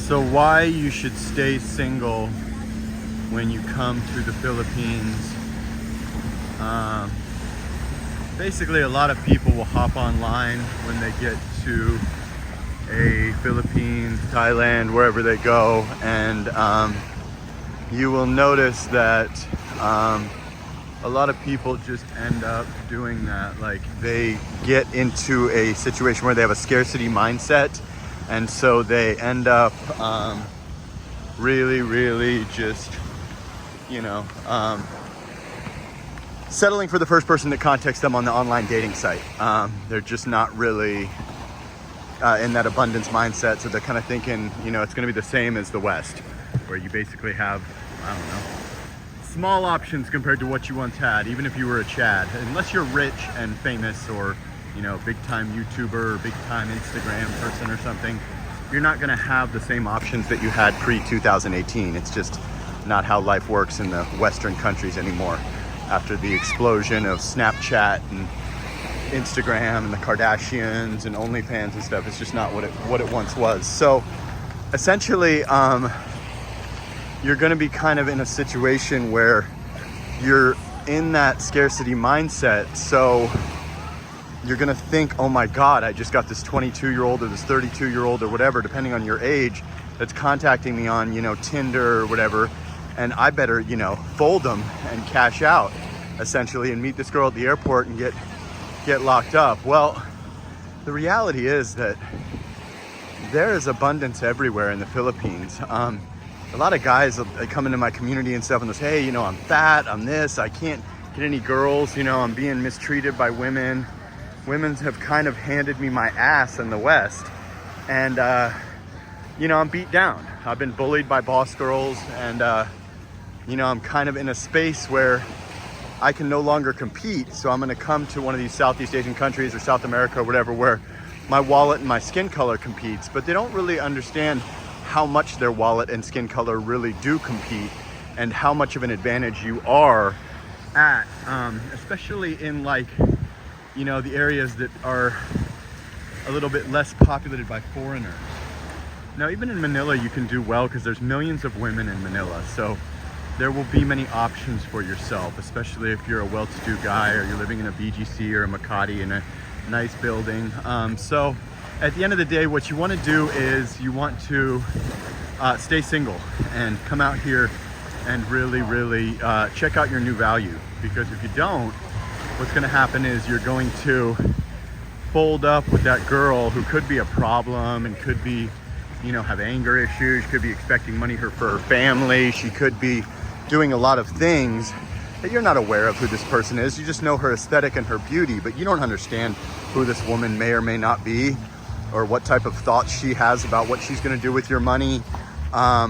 So why you should stay single when you come to the Philippines. Basically, a lot of people will hop online when they get to a Philippines, Thailand, wherever they go, and you will notice that a lot of people just end up doing that. Like, they get into a situation where they have a scarcity mindset, and so they end up really just, settling for the first person that contacts them on the online dating site. They're just not really in that abundance mindset, so they're kind of thinking, it's going to be the same as the West, where you basically have, small options compared to what you once had, even if you were a Chad. Unless you're rich and famous, or big time YouTuber or big time Instagram person or something, you're not going to have the same options that you had pre-2018. It's just not how life works in the Western countries anymore. After the explosion of Snapchat and Instagram and the Kardashians and OnlyFans and stuff, it's just not what it once was. So essentially, you're going to be kind of in a situation where you're in that scarcity mindset. So you're going to think, oh my God, I just got this 22-year-old or this 32-year-old or whatever, depending on your age, that's contacting me on, Tinder or whatever. And I better, fold them and cash out, essentially, and meet this girl at the airport and get locked up. Well, the reality is that there is abundance everywhere in the Philippines. A lot of guys come into my community and stuff and they say, hey, I'm fat, I'm this, I can't get any girls, I'm being mistreated by women. Women have kind of handed me my ass in the West. And, I'm beat down. I've been bullied by boss girls, and, I'm kind of in a space where I can no longer compete. So I'm going to come to one of these Southeast Asian countries or South America or whatever, where my wallet and my skin color competes, but they don't really understand how much their wallet and skin color really do compete, and how much of an advantage you are at, especially in the areas that are a little bit less populated by foreigners. Now, even in Manila, you can do well because there's millions of women in Manila. So there will be many options for yourself, especially if you're a well-to-do guy or you're living in a BGC or a Makati in a nice building. So at the end of the day, what you want to do is you want to stay single and come out here and really check out your new value. Because if you don't, what's going to happen is you're going to fold up with that girl who could be a problem and could be, have anger issues, could be expecting money for her family. She could be doing a lot of things that you're not aware of who this person is. You just know her aesthetic and her beauty, but you don't understand who this woman may or may not be, or what type of thoughts she has about what she's going to do with your money. A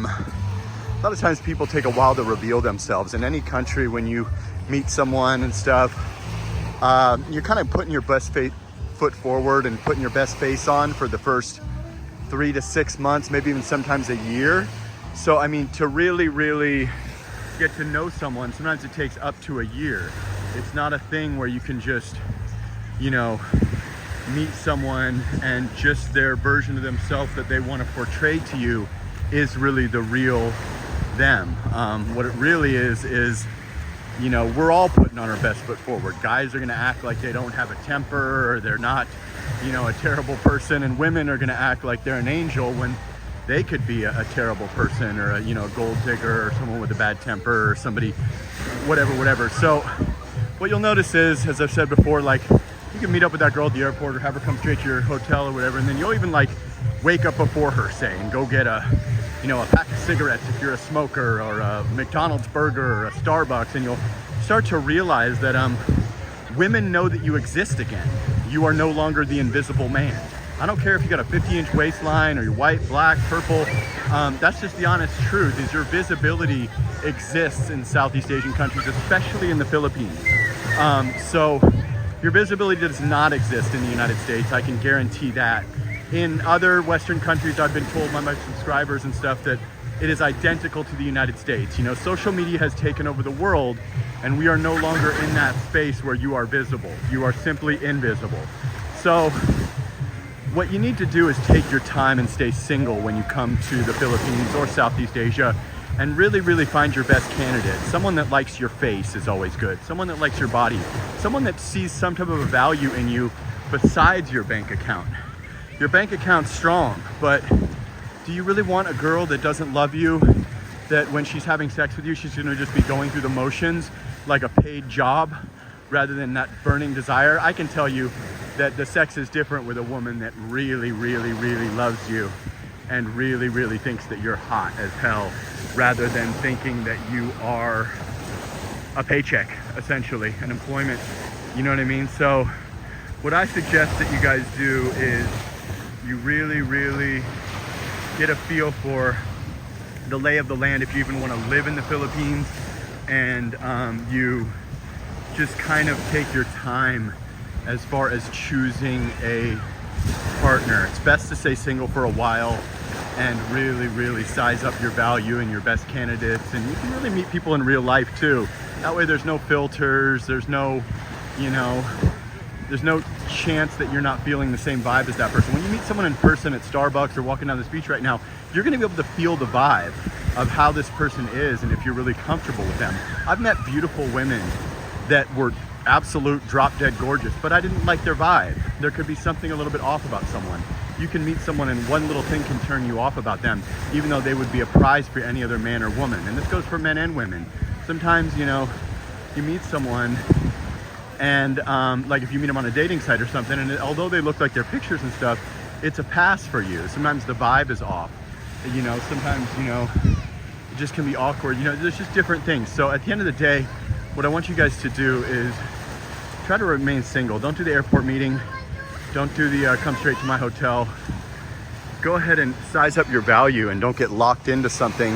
lot of times people take a while to reveal themselves. In any country, when you meet someone and stuff, you're kind of putting your best foot forward and putting your best face on for the first 3 to 6 months, maybe even sometimes a year. So, to really get to know someone, sometimes it takes up to a year. It's not a thing where you can just, meet someone and just their version of themselves that they want to portray to you is really the real them. What it really is, we're all putting on our best foot forward. Guys are going to act like they don't have a temper, or they're not, a terrible person, and women are going to act like they're an angel when they could be a terrible person, or a gold digger, or someone with a bad temper, or somebody, whatever. So what you'll notice is, as I've said before, you can meet up with that girl at the airport or have her come straight to your hotel or whatever, and then you'll even wake up before her, say, and go get a pack of cigarettes if you're a smoker, or a McDonald's burger, or a Starbucks, and you'll start to realize that women know that you exist again. You are no longer the invisible man. I don't care if you got a 50-inch waistline, or you're white, black, purple. That's just the honest truth, is your visibility exists in Southeast Asian countries, especially in the Philippines. So your visibility does not exist in the United States. I can guarantee that. In other Western countries, I've been told by my subscribers and stuff that it is identical to the United States. Social media has taken over the world, and we are no longer in that space where you are visible. You are simply invisible. So what you need to do is take your time and stay single when you come to the Philippines or Southeast Asia, and really, really find your best candidate. Someone that likes your face is always good. Someone that likes your body. Someone that sees some type of a value in you besides your bank account. Your bank account's strong, but do you really want a girl that doesn't love you, that when she's having sex with you, she's gonna just be going through the motions like a paid job rather than that burning desire? I can tell you that the sex is different with a woman that really, really, really loves you and really, really thinks that you're hot as hell, rather than thinking that you are a paycheck, essentially, an employment. You know what I mean? So what I suggest that you guys do is you really, really get a feel for the lay of the land if you even want to live in the Philippines, and you just kind of take your time as far as choosing a partner. It's best to stay single for a while and really, really size up your value and your best candidates. And you can really meet people in real life too. That way there's no filters, there's no, there's no chance that you're not feeling the same vibe as that person. When you meet someone in person at Starbucks or walking down this beach right now, you're gonna be able to feel the vibe of how this person is and if you're really comfortable with them. I've met beautiful women that were absolute drop dead gorgeous, but I didn't like their vibe. There could be something a little bit off about someone. You can meet someone and one little thing can turn you off about them, even though they would be a prize for any other man or woman. And this goes for men and women. Sometimes, you meet someone and like if you meet them on a dating site or something, and although they look like their pictures and stuff, it's a pass for you. Sometimes the vibe is off. Sometimes, it just can be awkward. There's just different things. So at the end of the day, what I want you guys to do is try to remain single. Don't do the airport meeting. Don't do the come straight to my hotel. Go ahead and size up your value and don't get locked into something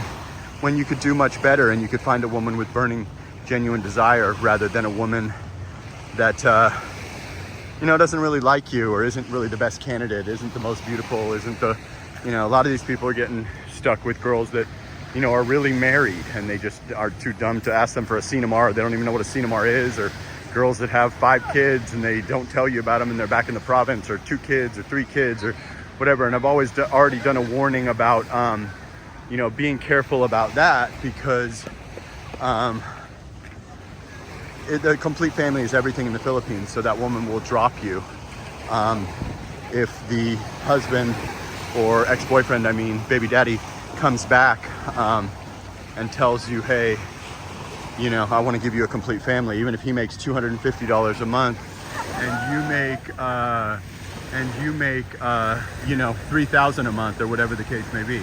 when you could do much better and you could find a woman with burning, genuine desire rather than a woman that, doesn't really like you or isn't really the best candidate, isn't the most beautiful, isn't the, a lot of these people are getting stuck with girls that, are really married and they just are too dumb to ask them for a Cinemar. They don't even know what a Cinemar is, or girls that have 5 kids and they don't tell you about them and they're back in the province, or 2 kids or 3 kids or whatever. And I've always already done a warning about, being careful about that, because the complete family is everything in the Philippines. So that woman will drop you if the husband or ex-boyfriend, baby daddy, comes back and tells you, hey, I want to give you a complete family, even if he makes $250 a month and you make $3,000 a month or whatever the case may be.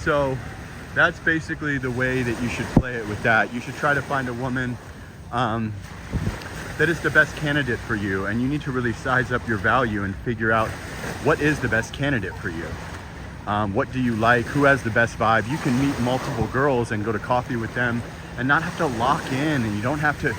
So that's basically the way that you should play it with that. You should try to find a woman that is the best candidate for you, and you need to really size up your value and figure out what is the best candidate for you. What do you like? Who has the best vibe? You can meet multiple girls and go to coffee with them and not have to lock in, and you don't have to,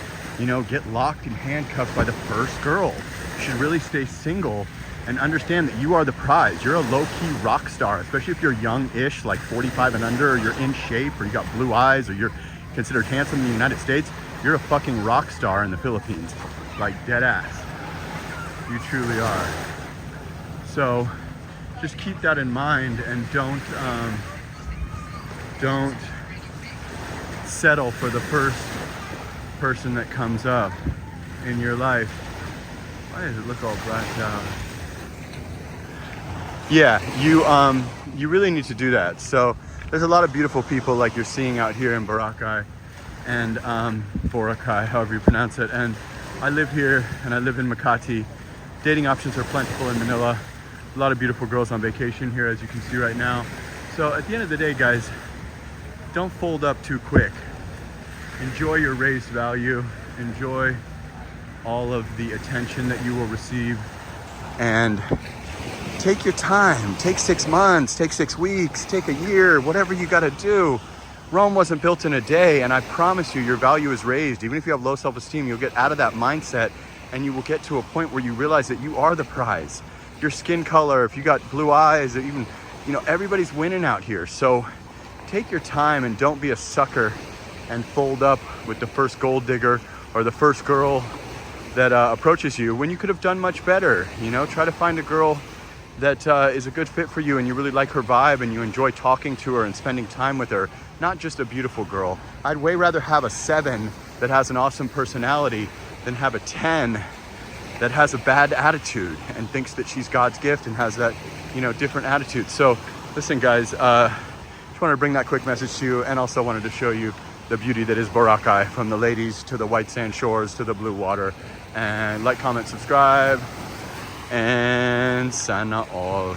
get locked and handcuffed by the first girl. You should really stay single and understand that you are the prize. You're a low-key rock star, especially if you're young-ish, like 45 and under, or you're in shape, or you got blue eyes, or you're considered handsome in the United States. You're a fucking rock star in the Philippines, like dead ass. You truly are. So just keep that in mind and don't settle for the first person that comes up in your life. Why does it look all blacked out? Yeah, you really need to do that. So there's a lot of beautiful people like you're seeing out here in Boracay and Boracay, however you pronounce it. And I live here and I live in Makati. Dating options are plentiful in Manila. A lot of beautiful girls on vacation here, as you can see right now. So at the end of the day, guys, don't fold up too quick. Enjoy your raised value. Enjoy all of the attention that you will receive. And take your time. Take 6 months, take 6 weeks, take a year, whatever you gotta do. Rome wasn't built in a day, and I promise you, your value is raised. Even if you have low self-esteem, you'll get out of that mindset and you will get to a point where you realize that you are the prize. Your skin color, if you got blue eyes, even, everybody's winning out here. So take your time and don't be a sucker and fold up with the first gold digger or the first girl that approaches you when you could have done much better. Try to find a girl that is a good fit for you, and you really like her vibe and you enjoy talking to her and spending time with her, not just a beautiful girl. I'd way rather have a 7 that has an awesome personality than have a 10 that has a bad attitude and thinks that she's God's gift and has that, different attitude. So listen, guys, just wanted to bring that quick message to you, and also wanted to show you the beauty that is Boracay, from the ladies to the white sand shores to the blue water. And like, comment, subscribe, and sana all.